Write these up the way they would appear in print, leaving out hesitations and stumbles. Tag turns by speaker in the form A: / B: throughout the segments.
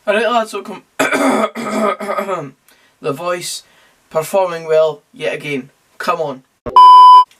A: Alright lads, welcome. The voice performing well yet again. Come on.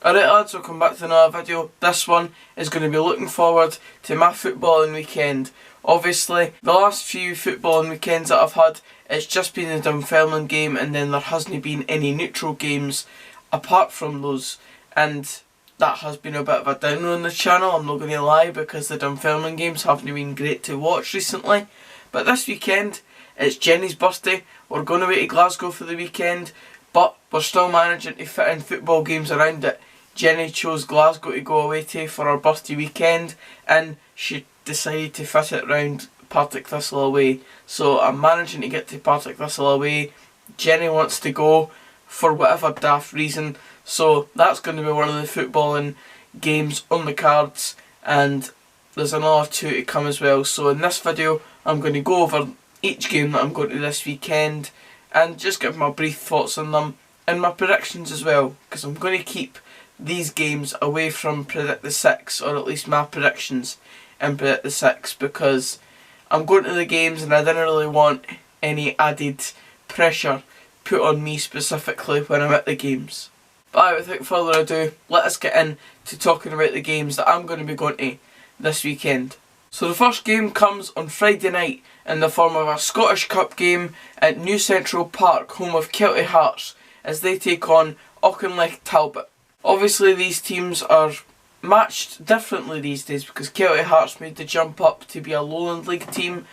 A: Alright lads, welcome back to another video. This one is going to be looking forward to my footballing weekend. Obviously, the last few footballing weekends that I've had, it's just been the Dunfermline game, and then there hasn't been any neutral games apart from those. And that has been a bit of a downer on the channel, I'm not going to lie, because the Dunfermline games haven't been great to watch recently. But this weekend, it's Jenny's birthday. We're going away to Glasgow for the weekend, but we're still managing to fit in football games around it. Jenny chose Glasgow to go away to for her birthday weekend, and she decided to fit it round Partick away. So I'm managing to get to Partick away. Jenny wants to go for whatever daft reason, so that's going to be one of the footballing games on the cards, and there's another two to come as well. So in this video I'm going to go over each game that I'm going to this weekend and just give my brief thoughts on them and my predictions as well, because I'm going to keep these games away from Predict the Six, or at least my predictions in Predict the Six, because I'm going to the games and I didn't really want any added pressure put on me specifically when I'm at the games. But without further ado, let us get into talking about the games that I'm going to be going to this weekend. So the first game comes on Friday night in the form of a Scottish Cup game at New Central Park, home of Kelty Hearts, as they take on Auchinleck Talbot. Obviously these teams are matched differently these days, because Kelty Hearts made the jump up to be a Lowland League team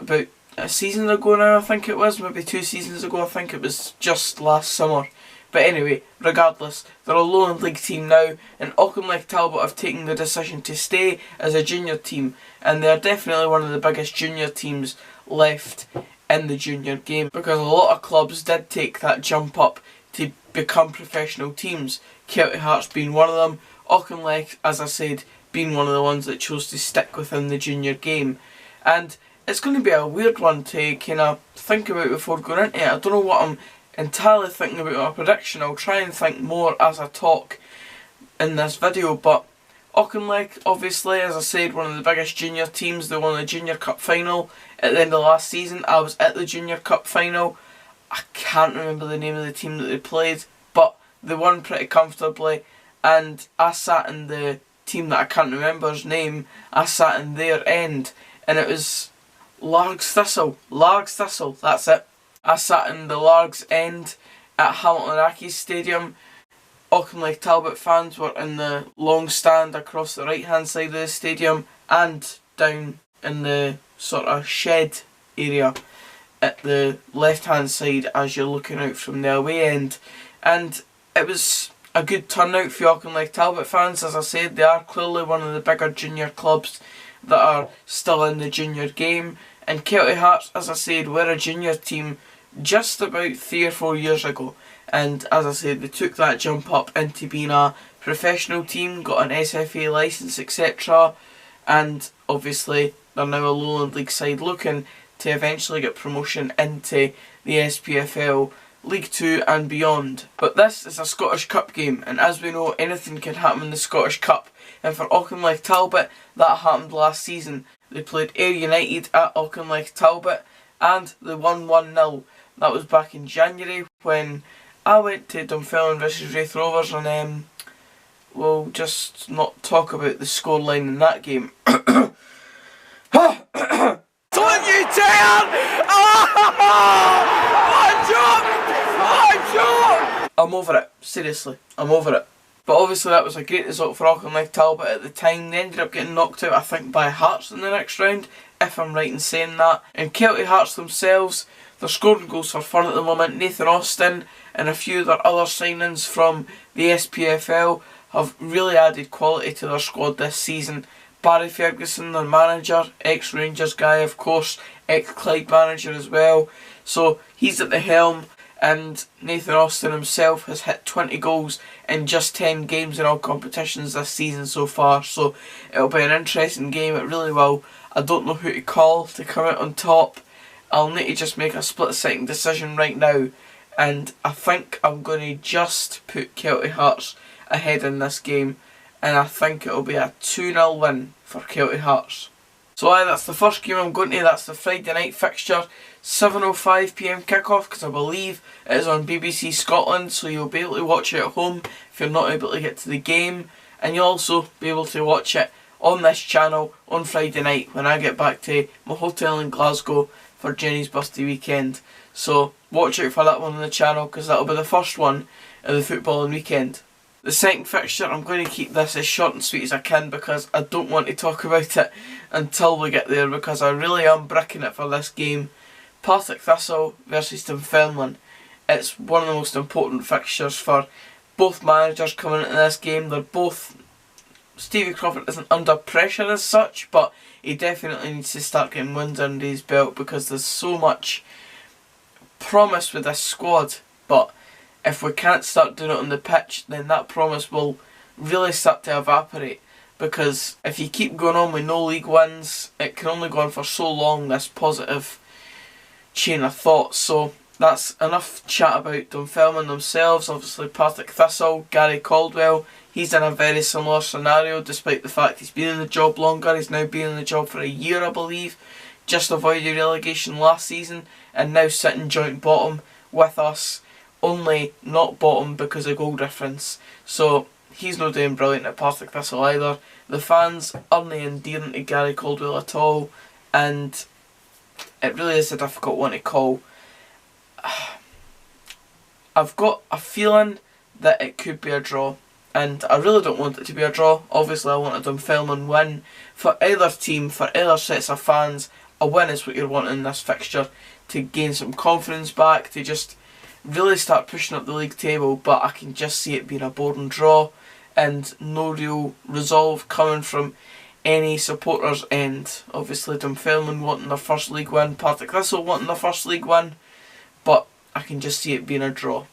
A: about a season ago now, I think it was, maybe 2 seasons ago, I think it was just last summer. But anyway, regardless, they're a Lowland League team now, and Auchinleck Talbot have taken the decision to stay as a junior team, and they're definitely one of the biggest junior teams left in the junior game, because a lot of clubs did take that jump up to become professional teams, Kelty Hearts being one of them, Auchinleck, as I said, being one of the ones that chose to stick within the junior game. And it's going to be a weird one to kind of think about before going into it. I don't know what I'm entirely thinking about my prediction. I'll try and think more as I talk in this video, but Auchinleck, obviously, as I said, one of the biggest junior teams. They won the Junior Cup final at the end of last season. I was at the Junior Cup final. I can't remember the name of the team that they played, but they won pretty comfortably, and I sat in the team that I can't remember's name. I sat in their end, and it was Largs Thistle, that's it. I sat in the Largs end at Hamilton Accies Stadium. Auchinleck Talbot fans were in the long stand across the right hand side of the stadium, and down in the sort of shed area at the left hand side as you're looking out from the away end. And it was a good turnout for Auchinleck Talbot fans. As I said, they are clearly one of the bigger junior clubs that are still in the junior game. And Kelty Hearts, as I said, were a junior team just about 3 or 4 years ago, and as I said, they took that jump up into being a professional team, got an SFA licence, etc. And obviously they're now a Lowland League side looking to eventually get promotion into the SPFL League 2 and beyond. But this is a Scottish Cup game, and as we know, anything can happen in the Scottish Cup. And for Auchinleck Talbot, that happened last season. They played Ayr United at Auchinleck Talbot, and they won 1-0. That was back in January when I went to Dunfermline versus Raith Rovers, and we'll just not talk about the scoreline in that game. Don't you dare! What a joke! I'm over it. Seriously, I'm over it. But obviously that was a great result for Auchinleck Talbot at the time. They ended up getting knocked out, I think, by Hearts in the next round, if I'm right in saying that. And Kelty Hearts themselves, they're scoring goals for fun at the moment. Nathan Austin and a few of their other signings from the SPFL have really added quality to their squad this season. Barry Ferguson, their manager, ex-Rangers guy of course, ex-Clyde manager as well. So he's at the helm, and Nathan Austin himself has hit 20 goals in just 10 games in all competitions this season so far. So it'll be an interesting game, it really will. I don't know who to call to come out on top. I'll need to just make a split-second decision right now, and I think I'm going to just put Kelty Hearts ahead in this game, and I think it'll be a 2-0 win for Kelty Hearts. So aye, that's the first game I'm going to. That's the Friday night fixture, 7:05 PM kickoff, because I believe it is on BBC Scotland, so you'll be able to watch it at home if you're not able to get to the game, and you'll also be able to watch it on this channel on Friday night when I get back to my hotel in Glasgow for Jenny's birthday weekend. So watch out for that one on the channel, because that'll be the first one of the footballing weekend. The second fixture, I'm going to keep this as short and sweet as I can, because I don't want to talk about it until we get there, because I really am bricking it for this game. Partick Thistle versus Dunfermline. It's one of the most important fixtures for both managers coming into this game. They're both... Stevie Crawford isn't under pressure as such, but he definitely needs to start getting wins under his belt, because there's so much promise with this squad, but if we can't start doing it on the pitch, then that promise will really start to evaporate, because if you keep going on with no league wins, it can only go on for so long, this positive chain of thought. So that's enough chat about Dunfermline themselves. Obviously Partick Thistle, Gary Caldwell, he's in a very similar scenario, despite the fact he's been in the job longer. He's now been in the job for a year, I believe, just avoided relegation last season, and now sitting joint bottom with us, only not bottom because of goal difference. So he's not doing brilliant at Partick Thistle either. The fans aren't endearing to Gary Caldwell at all, and it really is a difficult one to call. I've got a feeling that it could be a draw, and I really don't want it to be a draw. Obviously I want a Dunfermline win. For either team, for either sets of fans, a win is what you're wanting in this fixture, to gain some confidence back, to just really start pushing up the league table. But I can just see it being a boring draw, and no real resolve coming from any supporters' end. Obviously Dunfermline wanting their first league win, Partick Thistle wanting their first league win, but I can just see it being a draw.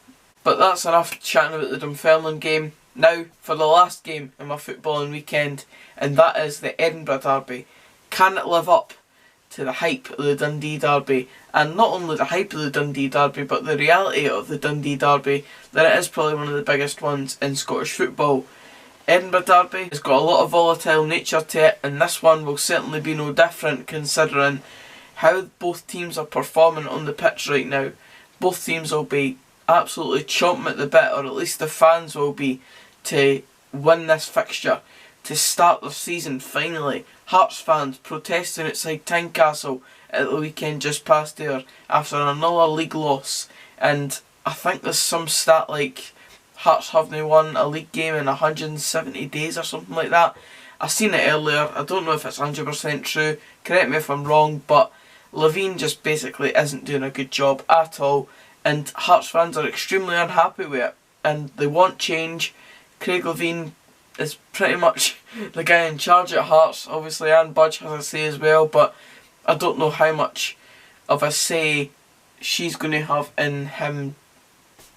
A: But that's enough chatting about the Dunfermline game. Now for the last game in my footballing weekend, and that is the Edinburgh derby. Can it live up to the hype of the Dundee derby? And not only the hype of the Dundee derby, but the reality of the Dundee derby, that it is probably one of the biggest ones in Scottish football. Edinburgh derby has got a lot of volatile nature to it, and this one will certainly be no different, considering how both teams are performing on the pitch right now. Both teams will be absolutely chomping at the bit, or at least the fans will be, to win this fixture, to start the season finally. Hearts fans protesting outside Tynecastle at the weekend just past there after another league loss, and I think there's some stat like Hearts haven't won a league game in 170 days or something like that. I seen it earlier, I don't know if it's 100% true, correct me if I'm wrong, but Levine just basically isn't doing a good job at all, and Hearts fans are extremely unhappy with it, and they want change. Craig Levine is pretty much the guy in charge at Hearts. Obviously Anne Budge has a say as well, but I don't know how much of a say she's going to have in him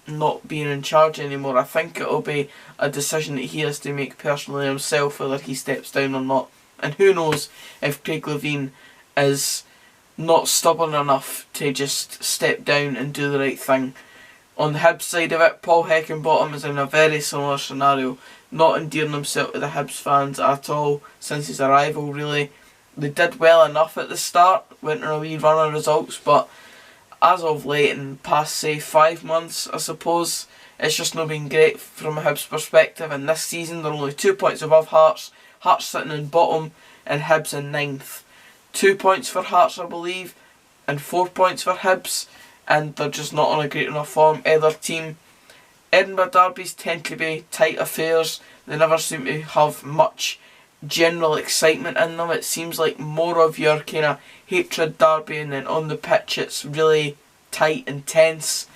A: not being in charge anymore. I think it'll be a decision that he has to make personally himself, whether he steps down or not. And who knows if Craig Levine is not stubborn enough to just step down and do the right thing. On the Hibs side of it, Paul Heckingbottom is in a very similar scenario, not endearing himself to the Hibs fans at all since his arrival really. They did well enough at the start, went on a wee run of results, but as of late, in the past say 5 months I suppose, it's just not been great from a Hibs perspective, and this season they're only 2 points above Hearts, Hearts sitting in bottom and Hibs in 9th. 2 points for Hearts I believe, and 4 points for Hibs, and they're just not on a great enough form, either team. Edinburgh derbies tend to be tight affairs, they never seem to have much general excitement in them. It seems like more of your kind of hatred derby, and then on the pitch it's really tight and tense,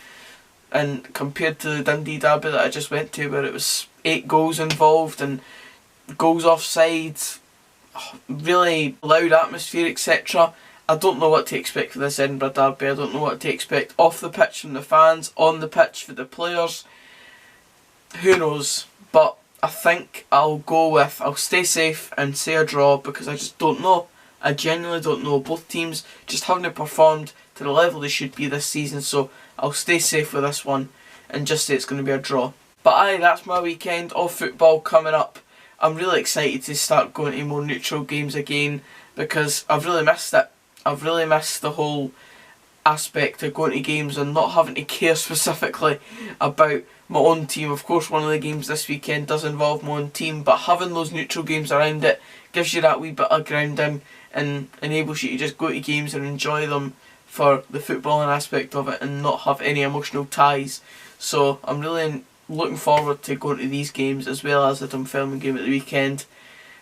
A: and compared to the Dundee derby that I just went to, where it was 8 goals involved and goals offside, really loud atmosphere, etc. I don't know what to expect for this Edinburgh derby. I don't know what to expect off the pitch from the fans, on the pitch for the players. Who knows? But I think I'll stay safe and say a draw, because I just don't know. I genuinely don't know. Both teams just haven't performed to the level they should be this season, so I'll stay safe with this one and just say it's going to be a draw. But aye, that's my weekend of football coming up. I'm really excited to start going to more neutral games again. because I've really missed it. I've really missed the whole aspect of going to games and not having to care specifically about my own team. Of course, one of the games this weekend does involve my own team, but having those neutral games around it gives you that wee bit of grounding and enables you to just go to games and enjoy them for the footballing aspect of it and not have any emotional ties. So I'm really looking forward to going to these games as well as the Dunfermline game at the weekend.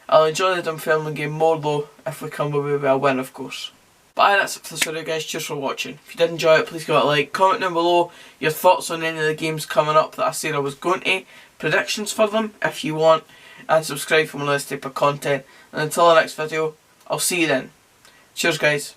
A: I'll enjoy the Dunfermline game more though if we come away with a win, of course. But aye, that's it for this video, guys. Cheers for watching. If you did enjoy it, please give it a like. Comment down below your thoughts on any of the games coming up that I said I was going to. Predictions for them if you want. And subscribe for more of this type of content. And until the next video, I'll see you then. Cheers, guys.